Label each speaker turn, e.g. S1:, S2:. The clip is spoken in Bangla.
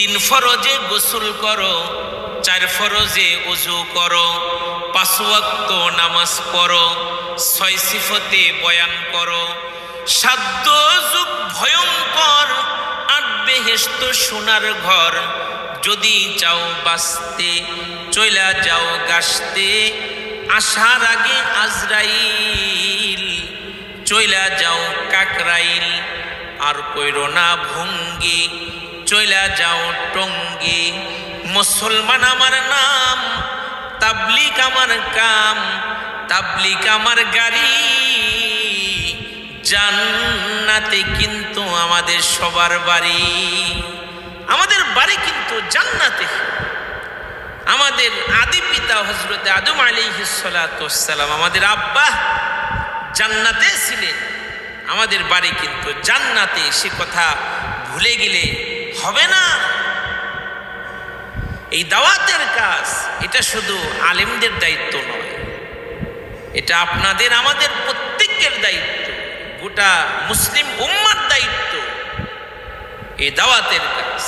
S1: 3 ফরজে গোসল করো, 4 ফরজে ওযু করো, 5 ওয়াক্ত নামাজ পড়ো, 6 সিফতে বয়ান করো, 7 যুগ ভয়ঙ্কর, 8 বেহেশত সোনার ঘর। যদি চাও বাঁচতে চইলা যাও গাছতে, আসার আগে আজরাইল, চইলা যাও কাকরাইল। আর কইরো না ভঙ্গি, চইলা যাও টঙ্গি। মুসলমান আমার নাম, তাবলিগ আমার কাম, তাবলিগ আমার গাড়ি। জান্নাতে কিন্তু আমাদের সবার বাড়ি, আমাদের বাড়ি কিন্তু জান্নাতে। আমাদের আদি পিতা হযরত আদম আলাইহিস সালাতু ওয়াস সালাম, আমাদের আব্বা জান্নাতে ছিলেন, আমাদের বাড়ি কিন্তু জান্নাতে। সে কথা ভুলে গেলে হবে না। এই দাওয়াতের কাজ এটা শুধু আলেমদের দায়িত্ব নয়, এটা আপনাদের আমাদের প্রত্যেকের দায়িত্ব, গোটা মুসলিম উম্মার দায়িত্ব এই দাওয়াতের কাজ।